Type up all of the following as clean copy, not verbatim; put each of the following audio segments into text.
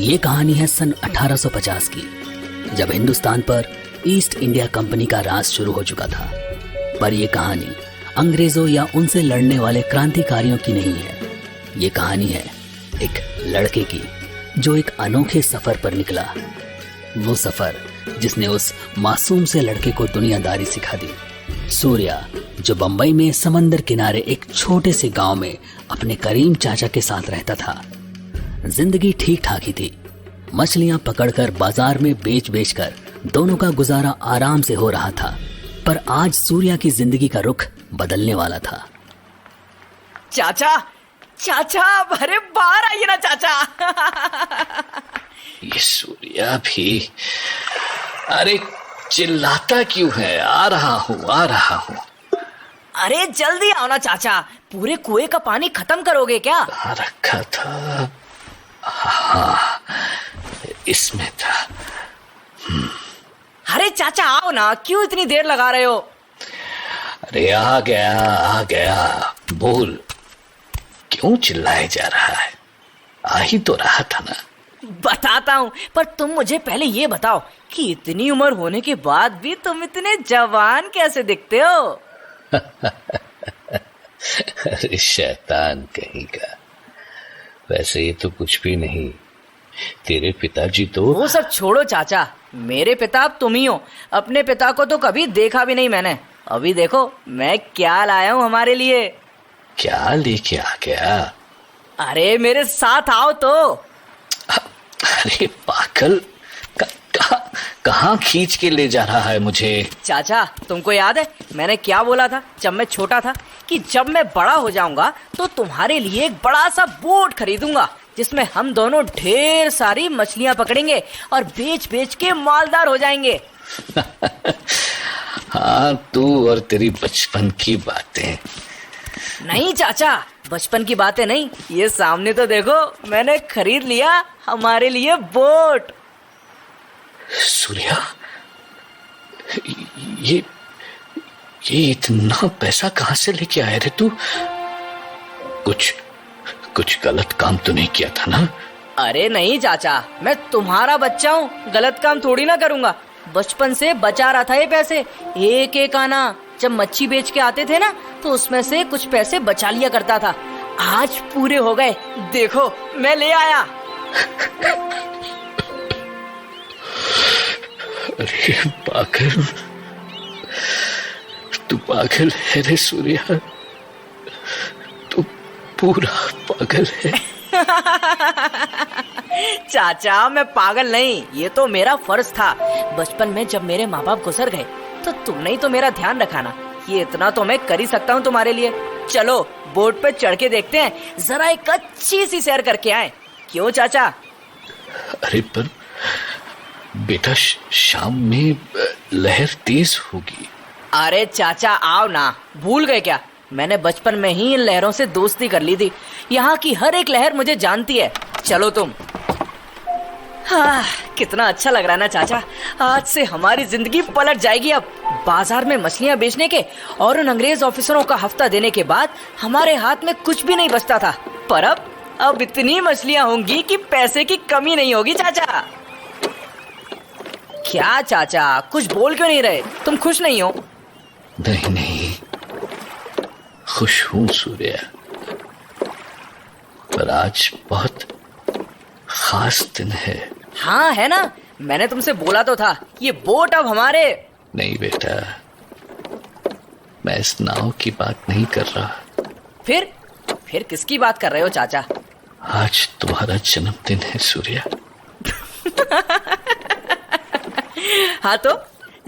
ये कहानी है सन 1850 की, जब हिंदुस्तान पर ईस्ट इंडिया कंपनी का राज शुरू हो चुका था। पर यह कहानी अंग्रेजों या उनसे लड़ने वाले क्रांतिकारियों की नहीं है। ये कहानी है एक लड़के की जो एक अनोखे सफर पर निकला। वो सफर जिसने उस मासूम से लड़के को दुनियादारी सिखा दी। सूर्या, जो बंबई में समंदर किनारे एक छोटे से गांव में अपने करीम चाचा के साथ रहता था। जिंदगी ठीक ठाक ही थी। मछलियां पकड़कर बाजार में बेच बेचकर दोनों का गुजारा आराम से हो रहा था। पर आज सूर्या की जिंदगी का रुख बदलने वाला था। चाचा, चाचा, अरे बाहर आइए ना चाचा। ये सूर्या भी, अरे चिल्लाता क्यों है? आ रहा हूँ। अरे जल्दी आओ ना चाचा, पूरे कुएं का पानी खत्म करोगे क्या? कहाँ रखा था? हाँ, इसमें था। अरे चाचा आओ ना, क्यों इतनी देर लगा रहे हो? अरे आ गया। बोल, क्यों चिल्लाए जा रहा है? आ ही तो रहा था ना। बताता हूँ, पर तुम मुझे पहले ये बताओ कि इतनी उम्र होने के बाद भी तुम इतने जवान कैसे दिखते हो? अरे शैतान कहीं का। वैसे ये तो कुछ भी नहीं। तेरे पिताजी तो... वो सब छोड़ो चाचा, मेरे पिता अब तुम ही हो। अपने पिता को तो कभी देखा भी नहीं मैंने। अभी देखो मैं क्या लाया हूँ हमारे लिए। क्या लेके आ गया? अरे मेरे साथ आओ तो। अरे पागल, कहाँ खींच के ले जा रहा है मुझे? चाचा, तुमको याद है मैंने क्या बोला था जब मैं छोटा था? कि जब मैं बड़ा हो जाऊंगा तो तुम्हारे लिए एक बड़ा सा बोट खरीदूंगा, जिसमें हम दोनों ढेर सारी मछलियां पकड़ेंगे और बेच बेच के मालदार हो जाएंगे। हाँ, तू और तेरी बचपन की बातें। नहीं चाचा, बचपन की बातें नहीं, ये सामने तो देखो, मैंने खरीद लिया हमारे लिए बोट। सूर्या, ये इतना पैसा कहाँ से लेके आया रे तू? कुछ गलत काम तो नहीं किया था ना? अरे नहीं चाचा, मैं तुम्हारा बच्चा हूँ, गलत काम थोड़ी ना करूँगा। बचपन से बचा रहा था ये पैसे, एक एक आना। जब मच्छी बेच के आते थे ना तो उसमें से कुछ पैसे बचा लिया करता था। आज पूरे हो गए, देखो मैं ले आया। अरे पागल, तू पागल है रे सूर्या, तू पूरा पागल है। चाचा मैं पागल नहीं, ये तो मेरा फर्ज था। बचपन में जब मेरे माँ बाप गुजर गए तो तुमने ही तो मेरा ध्यान रखा ना। ये इतना तो मैं कर ही सकता हूँ तुम्हारे लिए। चलो बोट पे चढ़ के देखते हैं, जरा एक अच्छी सी सैर करके आए। क्यों चाचा? अरे पर बेटा, शाम में लहर तेज होगी। अरे चाचा आओ ना, भूल गए क्या? मैंने बचपन में ही इन लहरों से दोस्ती कर ली थी। यहाँ की हर एक लहर मुझे जानती है। चलो तुम। हाँ, कितना अच्छा लग रहा है ना चाचा। आज से हमारी जिंदगी पलट जाएगी। अब बाजार में मछलियाँ बेचने के और उन अंग्रेज ऑफिसरों का हफ्ता देने के बाद हमारे हाथ में कुछ भी नहीं बचता था। पर अब इतनी मछलियाँ होंगी कि पैसे की कमी नहीं होगी चाचा। क्या चाचा, कुछ बोल क्यों नहीं रहे? तुम खुश नहीं हो? नहीं, खुश हूँ सूर्या, पर आज बहुत खास दिन है। हाँ है ना, मैंने तुमसे बोला तो था, ये बोट अब हमारे... नहीं बेटा, मैं इस नाव की बात नहीं कर रहा। फिर किसकी बात कर रहे हो चाचा? आज तुम्हारा जन्मदिन है सूर्या। हाँ तो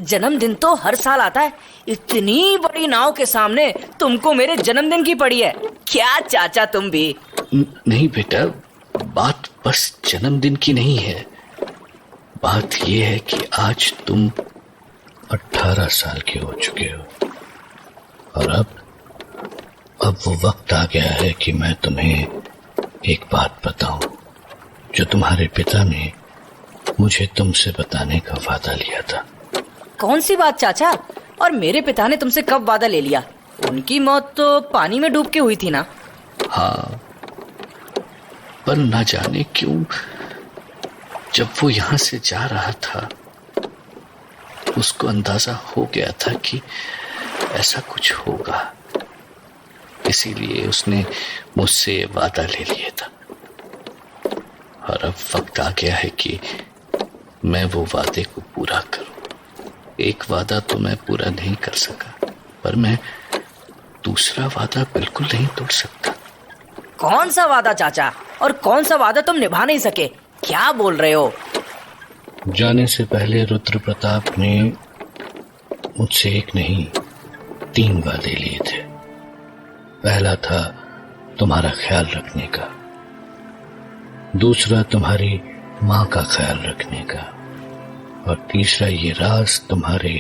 जन्मदिन तो हर साल आता है। इतनी बड़ी नाव के सामने तुमको मेरे जन्मदिन की पड़ी है क्या चाचा? तुम भी नहीं बेटा, बात बस जन्मदिन की नहीं है। बात यह है कि आज तुम 18 साल के हो चुके हो और अब वो वक्त आ गया है कि मैं तुम्हें एक बात बताऊं जो तुम्हारे पिता ने मुझे तुमसे बताने का वादा लिया था। कौन सी बात चाचा? और मेरे पिता ने तुमसे कब वादा ले लिया? उनकी मौत तो पानी में डूब के हुई थी ना? हाँ, पर न जाने क्यों जब वो यहां से जा रहा था उसको अंदाजा हो गया था कि ऐसा कुछ होगा, इसीलिए उसने मुझसे वादा ले लिया था। और अब वक्त आ गया है कि मैं वो वादे को पूरा करूं। एक वादा तो मैं पूरा नहीं कर सका, पर मैं दूसरा वादा बिल्कुल नहीं तोड़ सकता। कौन सा वादा चाचा, और कौन सा वादा तुम निभा नहीं सके? क्या बोल रहे हो? जाने से पहले रुद्र प्रताप ने मुझसे एक नहीं 3 वादे लिए थे। पहला था तुम्हारा ख्याल रखने का, दूसरा तुम्हारी माँ का ख्याल रखने का, और तीसरा ये राज तुम्हारे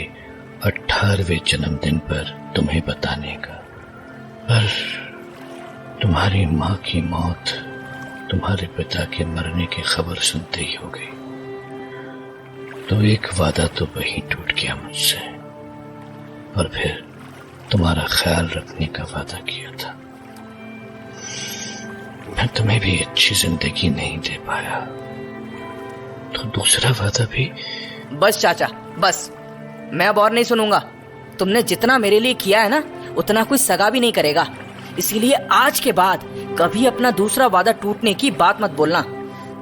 18वें जन्मदिन पर तुम्हें बताने का। पर तुम्हारी माँ की मौत तुम्हारे पिता के मरने की खबर सुनते ही हो गई, तो एक वादा तो वही टूट गया मुझसे। और फिर तुम्हारा ख्याल रखने का वादा किया था। मैं तुम्हें भी अच्छी जिंदगी नहीं दे पाया, तो दूसरा वादा भी। बस चाचा, बस, मैं अब और नहीं सुनूंगा। तुमने जितना मेरे लिए किया है ना, उतना कोई सगा भी नहीं करेगा। इसीलिए आज के बाद कभी अपना दूसरा वादा टूटने की बात मत बोलना।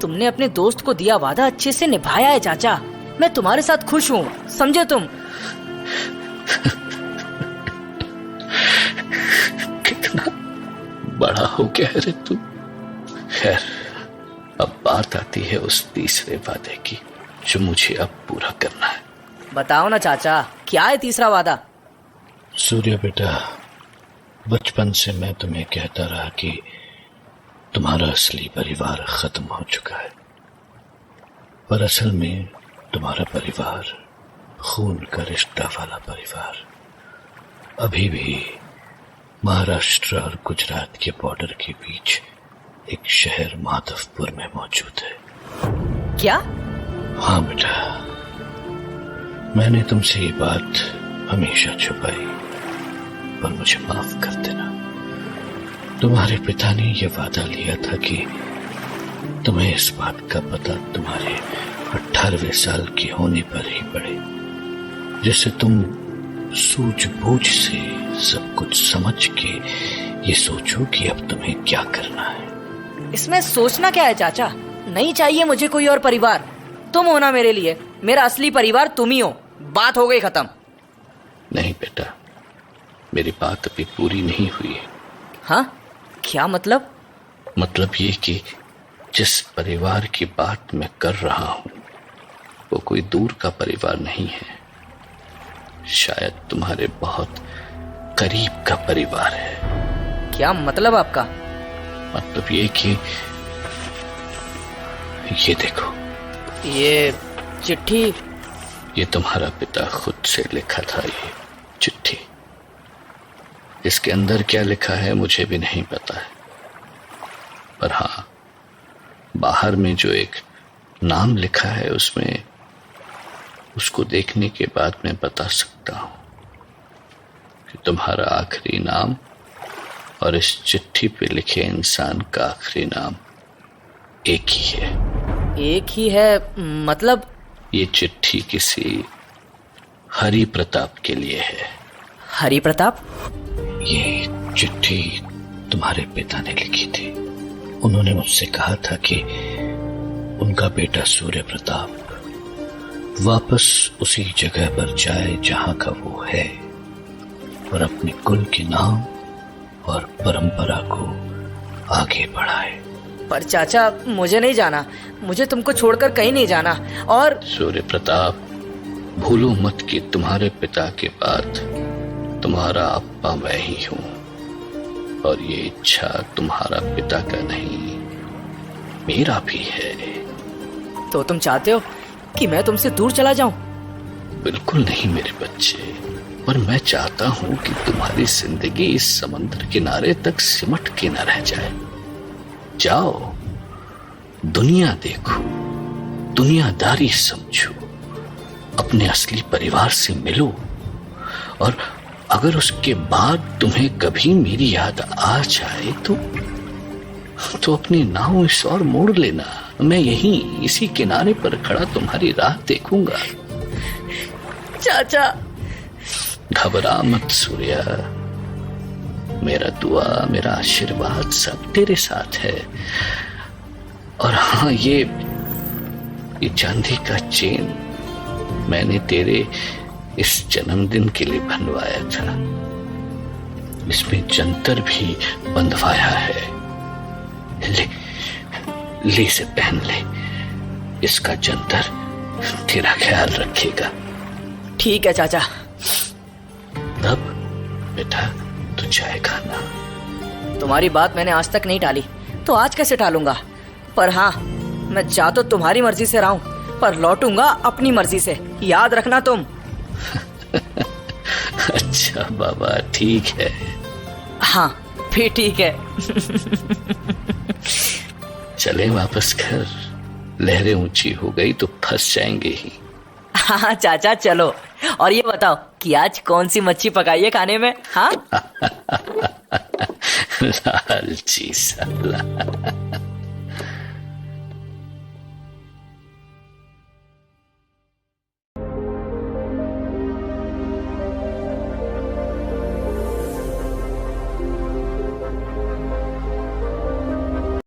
तुमने अपने दोस्त को दिया वादा अच्छे से निभाया है चाचा। मैं तुम्हारे साथ खुश हूँ, समझे तुम? कितना बड़ा हो गया है रे तू। खैर, अब बात आती है उस तीसरे वादे की जो मुझे अब पूरा करना है। बताओ ना चाचा, क्या है तीसरा वादा? सूर्य बेटा, बचपन से मैं तुम्हें कहता रहा कि तुम्हारा असली परिवार खत्म हो चुका है, पर असल में तुम्हारा परिवार, खून का रिश्ता वाला परिवार, अभी भी महाराष्ट्र और गुजरात के बॉर्डर के बीच एक शहर माधवपुर में मौजूद है। क्या? हाँ बेटा, मैंने तुमसे ये बात हमेशा छुपाई, पर मुझे माफ कर देना। तुम्हारे पिता ने यह वादा लिया था कि तुम्हें इस बात का पता तुम्हारे 18वें साल के होने पर ही पड़े, जिससे तुम सूझबूझ से सब कुछ समझ के ये सोचो कि अब तुम्हें क्या करना है। इसमें सोचना क्या है चाचा? नहीं चाहिए मुझे कोई और परिवार। तुम हो ना मेरे लिए, मेरा असली परिवार तुम ही हो। बात हो गई खत्म। नहीं बेटा, मेरी बात अभी पूरी नहीं हुई है। हाँ? क्या मतलब? मतलब ये कि जिस परिवार की बात मैं कर रहा हूं वो कोई दूर का परिवार नहीं है, शायद तुम्हारे बहुत करीब का परिवार है। क्या मतलब आपका? मतलब ये कि ये देखो, ये चिट्ठी। ये तुम्हारा पिता खुद से लिखा था ये चिट्ठी। इसके अंदर क्या लिखा है मुझे भी नहीं पता है, पर हाँ, बाहर में जो एक नाम लिखा है उसमें, उसको देखने के बाद मैं बता सकता हूं कि तुम्हारा आखिरी नाम और इस चिट्ठी पे लिखे इंसान का आखिरी नाम एक ही है। एक ही है मतलब? ये चिट्ठी किसी हरि प्रताप के लिए है। हरि प्रताप? ये चिट्ठी तुम्हारे पिता ने लिखी थी। उन्होंने मुझसे कहा था कि उनका बेटा सूर्य प्रताप वापस उसी जगह पर जाए जहां का वो है, और अपने कुल के नाम और परंपरा को आगे बढ़ाए। पर चाचा, मुझे नहीं जाना। मुझे तुमको छोड़कर कहीं नहीं जाना। और सूर्य प्रताप, भूलो मत कि तुम्हारे पिता के बाद तुम्हारा अप्पा मैं ही हूं, और ये इच्छा तुम्हारा पिता का नहीं, मेरा भी है। तो तुम चाहते हो कि मैं तुमसे दूर चला जाऊं? बिल्कुल नहीं मेरे बच्चे, पर मैं चाहता हूं कि तुम्हारी जिंदगी इस समंदर किनारे तक सिमट के न रह जाए। जाओ, दुनिया देखो, दुनियादारी समझो, अपने असली परिवार से मिलो, और अगर उसके बाद तुम्हें कभी मेरी याद आ जाए तो अपनी नाव इस ओर मोड़ लेना। मैं यहीं इसी किनारे पर खड़ा तुम्हारी राह देखूंगा। चाचा। घबरा मत सूर्या, मेरा दुआ, मेरा आशीर्वाद सब तेरे साथ है। और हाँ, ये चांदी का चेन मैंने तेरे इस जन्मदिन के लिए बनवाया था। इसमें जंतर भी बंधवाया है। ले से पहन ले, इसका जंतर तेरा ख्याल रखेगा। ठीक है चाचा। अब बेटा तू चाय खाना। तुम्हारी बात मैंने आज तक नहीं टाली, तो आज कैसे टालूंगा। पर हाँ, मैं जा तो तुम्हारी मर्जी से रहा हूं, पर लौटूंगा अपनी मर्जी से, याद रखना तुम। अच्छा बाबा, ठीक है। हाँ फिर ठीक है। चले वापस घर, लहरें ऊंची हो गई तो फंस जाएंगे ही। हाँ चाचा चलो। और ये बताओ कि आज कौन सी मच्छी पकाई है खाने में। हाँ लालची साला।